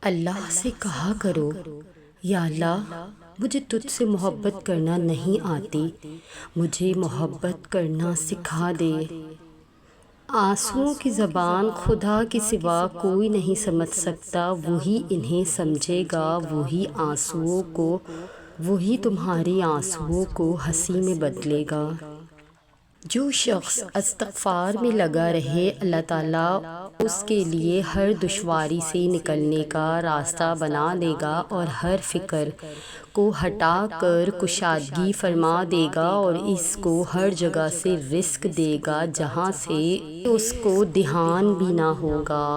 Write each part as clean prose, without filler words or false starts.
اللہ سے کہا کرو، یا اللہ مجھے تجھ سے محبت کرنا نہیں آتی، مجھے محبت کرنا سکھا دے۔ آنسوؤں کی زبان خدا کے سوا کوئی نہیں سمجھ سکتا، وہی انہیں سمجھے گا، وہی تمہاری آنسوؤں کو ہنسی میں بدلے گا۔ جو شخص استغفار میں لگا رہے، اللہ تعالیٰ اس کے لیے ہر دشواری سے نکلنے کا راستہ بنا دے گا اور ہر فکر کو ہٹا کر کشادگی فرما دے گا، اور اس کو ہر جگہ سے رزق دے گا جہاں سے اس کو دھیان بھی نہ ہوگا۔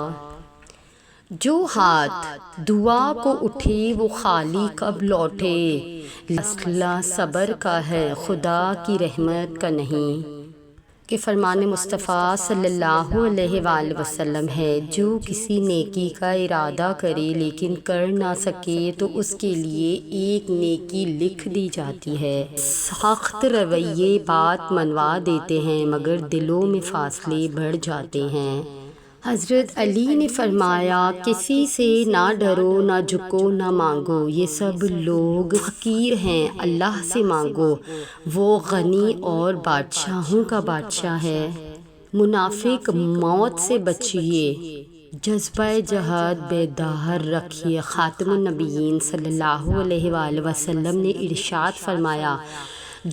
جو ہاتھ دعا کو اٹھے وہ خالی کب لوٹے، مسئلہ صبر کا ہے خدا کی رحمت کا نہیں۔ کہ فرمان مصطفیٰ صلی اللہ علیہ وآلہ وسلم ہے، جو کسی نیکی کا ارادہ کرے لیکن کر نہ سکے تو اس کے لیے ایک نیکی لکھ دی جاتی ہے۔ سخت رویے بات منوا دیتے ہیں مگر دلوں میں فاصلے بڑھ جاتے ہیں۔ حضرت علی نے فرمایا، کسی سے نہ ڈرو، نہ جھکو، نہ مانگو، یہ سب لوگ حقیر ہیں، اللہ سے مانگو، وہ غنی اور بادشاہوں کا بادشاہ ہے۔ منافق موت سے بچیے، جذبہ جہاد بیدار رکھیے۔ خاتم النبیین صلی اللہ علیہ وآلہ وسلم نے ارشاد فرمایا،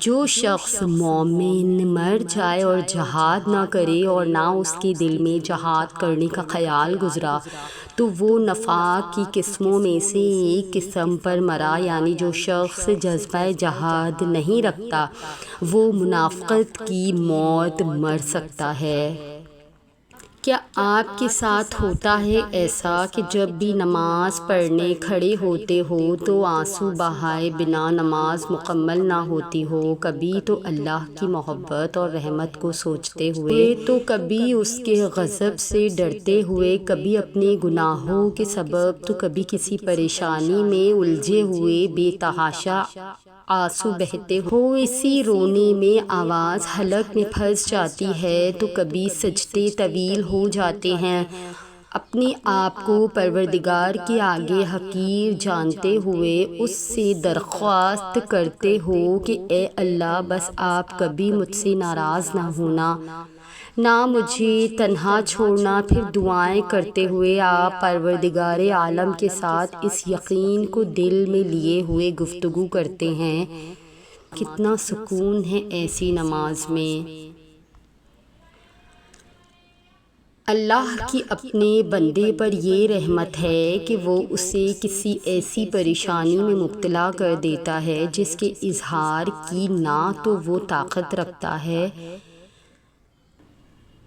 جو شخص مومن مر جائے اور جہاد نہ کرے اور نہ اس کے دل میں جہاد کرنے کا خیال گزرا تو وہ نفاق کی قسموں میں سے ایک قسم پر مرا، یعنی جو شخص جذبہ جہاد نہیں رکھتا وہ منافقت کی موت مر سکتا ہے۔ کیا آپ کے ساتھ ہوتا ہے ایسا کہ جب بھی نماز پڑھنے کھڑے ہوتے ہو تو آنسو بہائے بنا نماز مکمل نہ ہوتی ہو؟ کبھی تو اللہ کی محبت اور رحمت کو سوچتے ہوئے، تو کبھی اس کے غضب سے ڈرتے ہوئے، کبھی اپنے گناہوں کے سبب، تو کبھی کسی پریشانی میں الجھے ہوئے بے تحاشا آنسو بہتے ہو۔ اسی رونے میں آواز حلق میں پھنس جاتی ہے، تو کبھی سجدے طویل ہو جاتے ہیں، اپنے آپ کو پروردگار کے آگے حقیر جانتے ہوئے اس سے درخواست کرتے ہو کہ اے اللہ، بس آپ کبھی مجھ سے ناراض نہ ہونا، نہ مجھے تنہا چھوڑنا۔ پھر دعائیں کرتے ہوئے آپ پروردگار عالم کے ساتھ اس یقین کو دل میں لیے ہوئے گفتگو کرتے ہیں، کتنا سکون ہے ایسی نماز میں۔ اللہ کی اپنے بندے پر یہ رحمت ہے کہ وہ اسے کسی ایسی پریشانی میں مبتلا کر دیتا ہے جس کے اظہار کی نہ تو وہ طاقت رکھتا ہے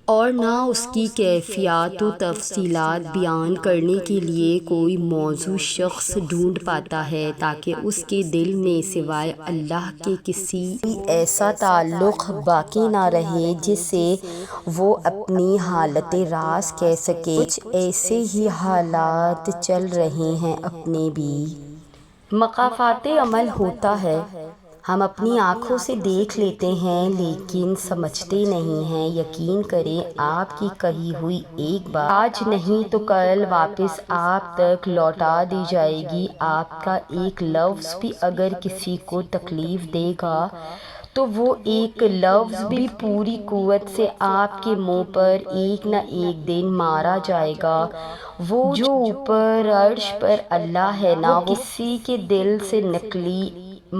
اور نہ اس کی کیفیات و تفصیلات بیان کرنے کے لیے کوئی موزوں شخص ڈھونڈ پاتا ہے، تاکہ اس کے دل میں سوائے اللہ کے کسی ایسا تعلق باقی نہ رہے جس سے وہ اپنی حالت راز کہہ سکے۔ کچھ ایسے ہی حالات چل رہے ہیں اپنے بھی۔ مقافات عمل ہوتا ہے، ہم اپنی آنکھوں سے دیکھ لیتے ہیں لیکن سمجھتے نہیں ہیں۔ یقین کریں، آپ کی کہی ہوئی ایک بات آج نہیں تو کل واپس آپ تک لوٹا دی جائے گی۔ آپ کا ایک لفظ بھی اگر کسی کو تکلیف دے گا تو وہ ایک لفظ بھی پوری قوت سے آپ کے منہ پر ایک نہ ایک دن مارا جائے گا۔ وہ جو اوپر عرش پر اللہ ہے نا، وہ کسی کے دل سے نکلی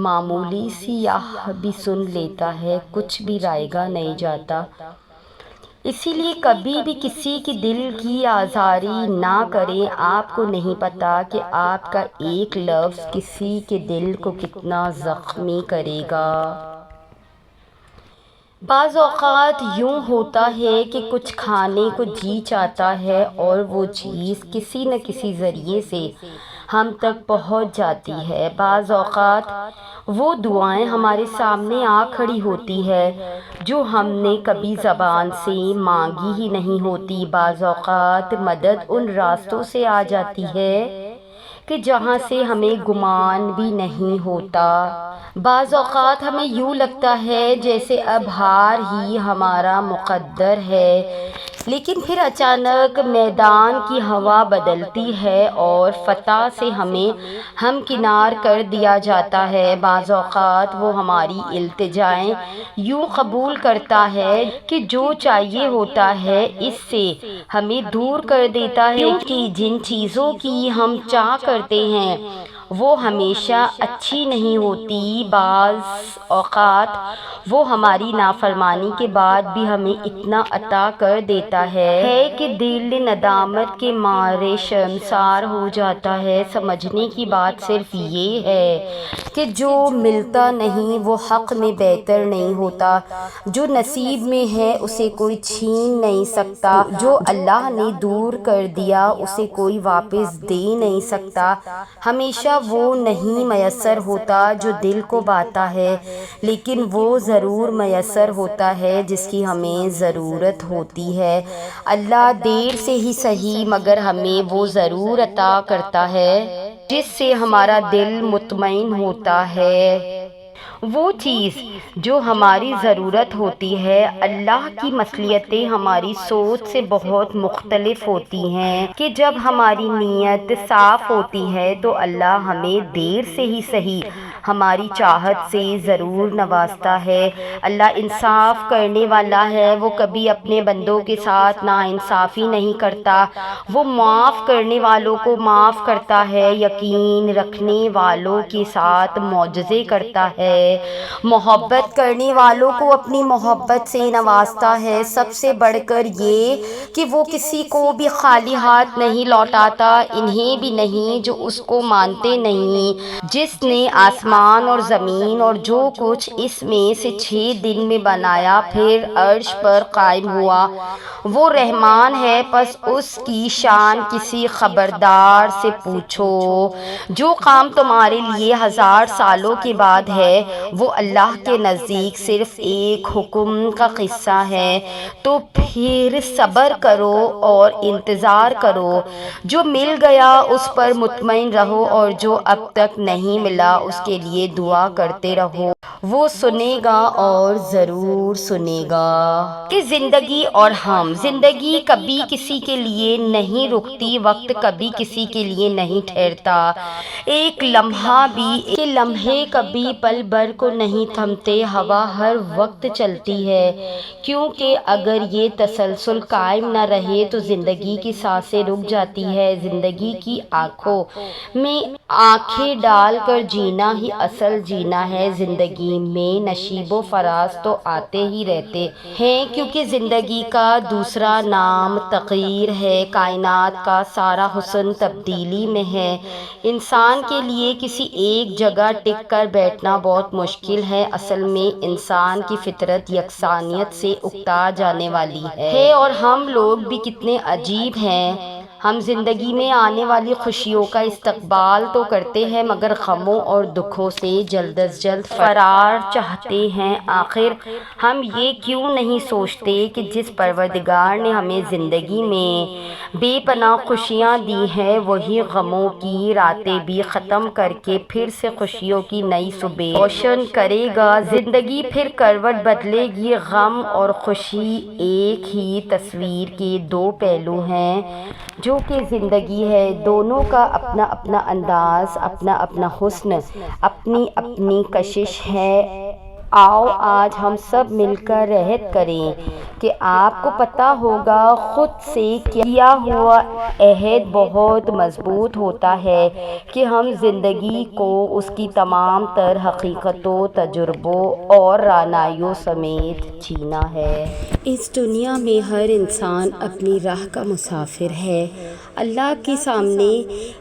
معمولی سی آہ بھی سن لیتا ہے، کچھ بھی رائے گا نہیں جاتا۔ اسی لیے کبھی بھی کسی کے دل کی آزاری نہ کریں۔ آپ کو نہیں پتا کہ آپ کا ایک لفظ کسی کے دل کو کتنا زخمی کرے گا۔ بعض اوقات یوں ہوتا ہے کہ کچھ کھانے کو جی چاہتا ہے اور وہ چیز کسی نہ کسی ذریعے سے ہم تک پہنچ جاتی ہے۔ بعض اوقات وہ دعائیں ہمارے سامنے آ کھڑی ہوتی ہے جو ہم نے کبھی زبان سے مانگی ہی نہیں ہوتی۔ بعض اوقات مدد ان راستوں سے آ جاتی ہے کہ جہاں سے ہمیں گمان بھی نہیں ہوتا۔ بعض اوقات ہمیں یوں لگتا ہے جیسے اب ہار ہی ہمارا مقدر ہے، لیکن پھر اچانک میدان کی ہوا بدلتی ہے اور فتح سے ہمیں ہمکنار کر دیا جاتا ہے۔ بعض اوقات وہ ہماری التجائیں یوں قبول کرتا ہے کہ جو چاہیے ہوتا ہے اس سے ہمیں دور کر دیتا ہے، کیونکہ جن چیزوں کی ہم چاہ کرتے ہیں وہ ہمیشہ اچھی نہیں ہوتی۔ بعض اوقات وہ ہماری نافرمانی کے بعد بھی ہمیں اتنا عطا کر دیتا ہے کہ دل ندامت کے مارے شرمسار ہو جاتا ہے۔ سمجھنے کی بات صرف یہ ہے کہ جو ملتا نہیں وہ حق میں بہتر نہیں ہوتا، جو نصیب میں ہے اسے کوئی چھین نہیں سکتا، جو اللہ نے دور کر دیا اسے کوئی واپس دے نہیں سکتا۔ ہمیشہ وہ نہیں میسر ہوتا جو دل کو بھاتا ہے، لیکن وہ ضرور میسر ہوتا ہے جس کی ہمیں ضرورت ہوتی ہے۔ اللہ دیر سے ہی صحیح مگر ہمیں وہ ضرور عطا کرتا ہے جس سے ہمارا دل مطمئن ہوتا ہے۔ وہ چیز جو ہماری ضرورت ہوتی ہے، اللہ کی مصلحتیں ہماری سوچ سے بہت مختلف ہوتی ہیں کہ جب ہماری نیت صاف ہوتی ہے تو اللہ ہمیں دیر سے ہی صحیح ہماری چاہت سے ضرور نوازتا ہے۔ اللہ انصاف کرنے والا ہے، وہ کبھی اپنے بندوں کے ساتھ ناانصافی نہیں کرتا، وہ معاف کرنے والوں کو معاف کرتا ہے، یقین رکھنے والوں کے ساتھ معجزے کرتا ہے، محبت کرنے والوں کو اپنی محبت سے نوازتا ہے۔ سب سے بڑھ کر یہ کہ وہ کسی کو بھی خالی ہاتھ نہیں لوٹاتا، انہیں بھی نہیں جو اس کو مانتے نہیں۔ جس نے آسمان اور زمین اور جو کچھ اس میں سے 6 دن میں بنایا پھر عرش پر قائم ہوا، وہ رحمان ہے، پس اس کی شان کسی خبردار سے پوچھو۔ جو کام تمہارے لیے 1000 سالوں کے بعد ہے وہ اللہ کے نزدیک صرف ایک حکم کا قصہ ہے، تو پھر صبر کرو اور انتظار کرو۔ جو مل گیا اس پر مطمئن رہو اور جو اب تک نہیں ملا اس کے لیے دعا کرتے رہو، وہ سنے گا اور ضرور سنے گا۔ کہ زندگی اور ہم، زندگی کبھی کسی کے لیے نہیں رکتی، وقت کبھی کسی کے لیے نہیں ٹھہرتا، ایک لمحہ بھی، کہ لمحے کبھی پل بھر کو نہیں تھمتے، ہوا ہر وقت چلتی ہے، کیونکہ اگر یہ تسلسل قائم نہ رہے تو زندگی کی سانسیں رک جاتی ہے۔ زندگی کی آنکھوں میں آنکھیں ڈال کر جینا ہی اصل جینا ہے۔ زندگی میں نشیب و فراز تو آتے ہی رہتے ہیں، کیونکہ زندگی کا دوسرا نام تغیر ہے۔ کائنات کا سارا حسن تبدیلی میں ہے۔ انسان کے لیے کسی ایک جگہ ٹک کر بیٹھنا بہت مشکل ہے۔ اصل میں انسان کی فطرت یکسانیت سے اکتا جانے والی ہے، اور ہم لوگ بھی کتنے عجیب ہیں۔ ہم زندگی میں آنے والی خوشیوں کا استقبال تو کرتے ہیں مگر غموں اور دکھوں سے جلد از جلد فرار چاہتے ہیں۔ آخر ہم یہ کیوں نہیں سوچتے کہ جس پروردگار نے ہمیں زندگی میں بے پناہ خوشیاں دی ہیں وہی غموں کی راتیں بھی ختم کر کے پھر سے خوشیوں کی نئی صبح روشن کرے گا۔ زندگی پھر کروٹ بدلے گی۔ غم اور خوشی ایک ہی تصویر کے 2 پہلو ہیں جو کہ زندگی ہے۔ دونوں کا اپنا اپنا انداز، اپنا اپنا حسن، اپنی اپنی کشش ہے۔ آؤ آج ہم سب مل کر عہد کریں کہ آپ کو پتہ ہوگا خود سے کیا ہوا عہد بہت مضبوط ہوتا ہے کہ ہم زندگی کو اس کی تمام تر حقیقتوں، تجربوں اور رعنائیوں سمیت جینا ہے۔ اس دنیا میں ہر انسان اپنی راہ کا مسافر ہے۔ اللہ کے سامنے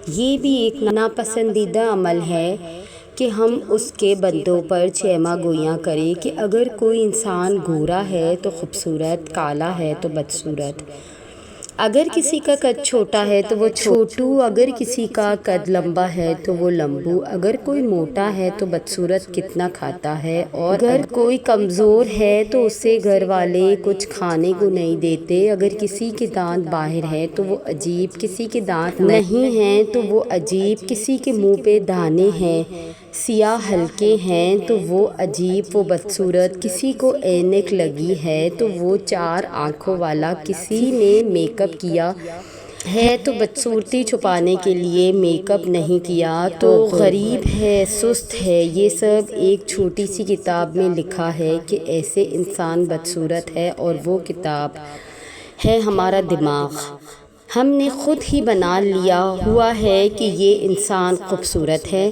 یہ بھی ایک ناپسندیدہ عمل ہے کہ ہم اس کے بندوں پر چیما گوئیاں کریں کہ اگر کوئی انسان گورا ہے تو خوبصورت، کالا ہے تو بدصورت، اگر کسی کا قد چھوٹا ہے تو وہ چھوٹو، اگر کسی کا قد لمبا ہے تو وہ لمبو، اگر کوئی موٹا ہے تو بدصورت کتنا کھاتا ہے، اور اگر کوئی کمزور ہے تو اسے گھر والے کچھ کھانے کو نہیں دیتے، اگر کسی کے دانت باہر ہے تو وہ عجیب، کسی کے دانت نہیں ہیں تو وہ عجیب، کسی کے منہ پہ دانے ہیں سیاہ حلقے ہیں تو وہ عجیب و بدصورت، کسی کو اینک لگی ہے تو وہ 4 آنکھوں والا، کسی نے میک اپ کیا ہے تو بدصورتی چھپانے کے لیے میک اپ نہیں کیا تو غریب ہے، سست ہے۔ یہ سب ایک چھوٹی سی کتاب میں لکھا ہے کہ ایسے انسان بدصورت ہے، اور وہ کتاب ہے ہمارا دماغ۔ ہم نے خود ہی بنا لیا ہوا ہے کہ یہ انسان خوبصورت ہے،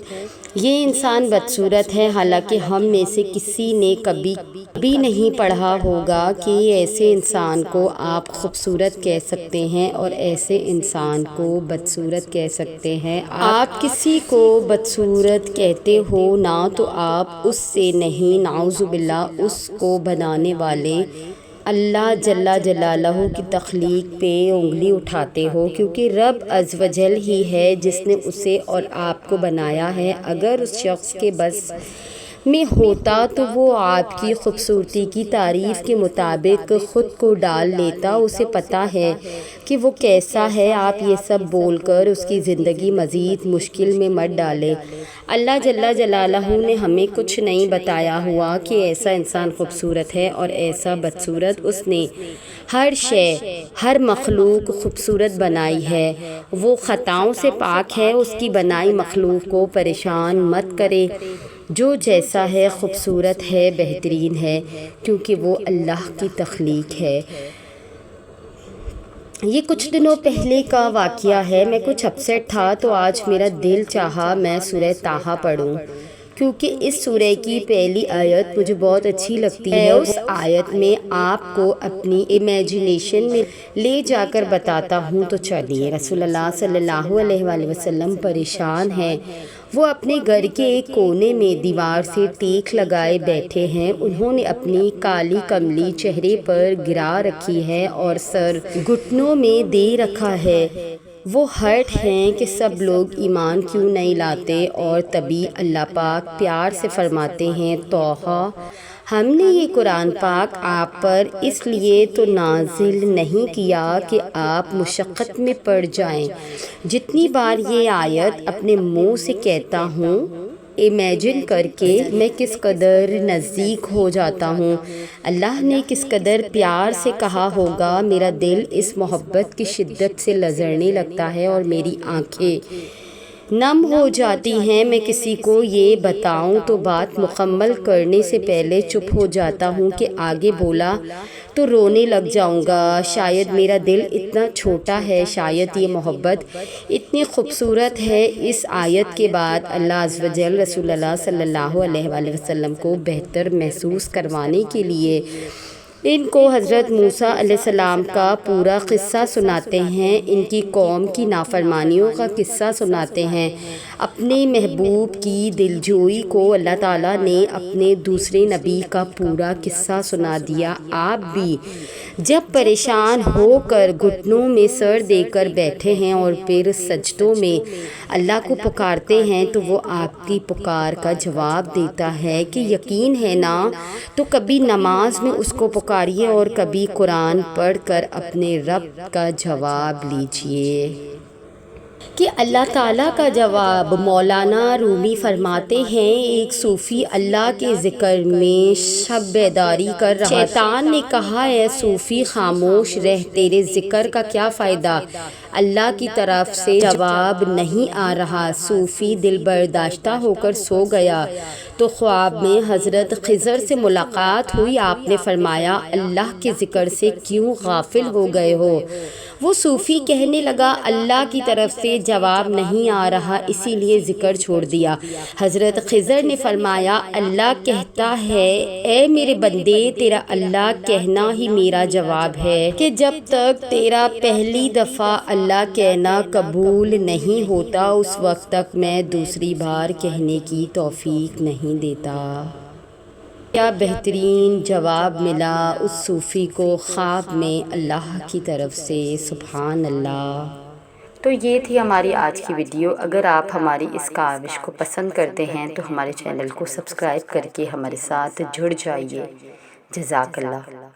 یہ انسان بدصورت ہے، حالانکہ ہم میں سے کسی نے کبھی نہیں پڑھا ہوگا کہ ایسے انسان کو آپ خوبصورت کہہ سکتے ہیں اور ایسے انسان کو بدصورت کہہ سکتے ہیں۔ آپ کسی کو بدصورت کہتے ہو نا تو آپ اس سے نہیں، نعوذ باللہ، اس کو بنانے والے اللہ جل جلالہ کی تخلیق پہ انگلی اٹھاتے ہو، کیونکہ رب عز و جل ہی ہے جس نے اسے اور آپ کو بنایا ہے۔ اگر اس شخص کے بس میں ہوتا تو وہ آپ کی خوبصورتی کی تعریف کے مطابق خود کو ڈال لیتا۔ اسے پتہ ہے کہ وہ کیسا ہے، آپ یہ سب بول کر اس کی زندگی مزید مشکل میں مت ڈالیں۔ اللہ جل جلالہ نے ہمیں کچھ نہیں بتایا ہوا کہ ایسا انسان خوبصورت ہے اور ایسا بدصورت۔ اس نے ہر شے، ہر مخلوق خوبصورت بنائی ہے، وہ خطاؤں سے پاک ہے۔ اس کی بنائی مخلوق کو پریشان مت کرے، جو جیسا ہے خوبصورت ہے، بہترین ہے، کیونکہ وہ اللہ کی تخلیق ہے۔ یہ کچھ دنوں پہلے کا واقعہ ہے۔ میں کچھ اپسیٹ تھا تو آج میرا دل چاہا میں سورہ طٰہٰ پڑھوں، کیونکہ اس سورہ کی پہلی آیت مجھے بہت اچھی لگتی ہے۔ اس آیت میں آپ کو اپنی امیجنیشن میں لے جا کر بتاتا ہوں تو چلیے۔ رسول اللہ صلی اللہ علیہ وآلہ وسلم پریشان ہیں، وہ اپنے گھر کے ایک کونے میں دیوار سے ٹیک لگائے بیٹھے ہیں۔ انہوں نے اپنی کالی کملی چہرے پر گرا رکھی ہے اور سر گھٹنوں میں دے رکھا ہے۔ وہ ہرٹ ہیں کہ سب لوگ ایمان کیوں نہیں لاتے، اور تبھی اللہ پاک پیار سے فرماتے ہیں، طٰہٰ، ہم نے یہ قرآن پاک آپ پر اس لیے تو نازل نہیں کیا کہ آپ مشقت میں پڑ جائیں۔ جتنی بار یہ آیت اپنے منہ سے کہتا ہوں، امیجن کر کے میں کس قدر نزدیک ہو جاتا ہوں، اللہ نے کس قدر پیار سے کہا ہوگا۔ میرا دل اس محبت کی شدت سے لرزنے لگتا ہے اور میری آنکھیں نم ہو جاتی ہیں۔ میں کسی کو یہ بتاؤں تو بات مکمل کرنے سے پہلے چپ ہو جاتا ہوں کہ آگے بولا تو رونے لگ جاؤں گا۔ شاید میرا دل اتنا چھوٹا ہے، شاید یہ محبت اتنی خوبصورت ہے۔ اس آیت کے بعد اللہ عز و جل رسول اللہ صلی اللہ علیہ وآلہ وسلم کو بہتر محسوس کروانے کے لیے ان کو حضرت موسیٰ علیہ السلام کا پورا قصہ سناتے ہیں، ان کی قوم کی نافرمانیوں کا قصہ سناتے ہیں۔ اپنے محبوب کی دلجوئی کو اللہ تعالیٰ نے اپنے دوسرے نبی کا پورا قصہ سنا دیا۔ آپ بھی جب پریشان ہو کر گھٹنوں میں سر دے کر بیٹھے ہیں اور پھر سجدوں میں اللہ کو پکارتے ہیں تو وہ آپ کی پکار کا جواب دیتا ہے کہ یقین ہے نا، تو کبھی نماز میں اس کو پکاریے اور کبھی قرآن پڑھ کر اپنے رب کا جواب لیجیے۔ کہ اللہ تعالیٰ کا جواب مولانا رومی فرماتے ہیں، ایک صوفی اللہ کے ذکر میں شب بیداری کر رہا تھا۔ شیطان نے کہا، اے صوفی خاموش رہ، تیرے ذکر کا کیا فائدہ، اللہ کی طرف سے جواب نہیں آ رہا۔ صوفی دل برداشتہ ہو کر سو گیا تو خواب میں حضرت خضر سے ملاقات ہوئی۔ آپ نے فرمایا، اللہ کے ذکر سے کیوں غافل ہو گئے ہو؟ وہ صوفی کہنے لگا، اللہ کی طرف سے جواب نہیں آ رہا، اسی لیے ذکر چھوڑ دیا۔ حضرت خضر نے فرمایا، اللہ کہتا ہے، اے میرے بندے، تیرا اللہ کہنا ہی میرا جواب ہے، کہ جب تک تیرا پہلی دفعہ اللہ کہنا قبول نہیں ہوتا اس وقت تک میں دوسری بار کہنے کی توفیق نہیں دیتا۔ کیا بہترین جواب ملا اس صوفی کو خواب میں اللہ کی طرف سے، سبحان اللہ۔ تو یہ تھی ہماری آج کی ویڈیو۔ اگر آپ ہماری اس کاوش کو پسند کرتے ہیں تو ہمارے چینل کو سبسکرائب کر کے ہمارے ساتھ جڑ جائیے۔ جزاک اللہ۔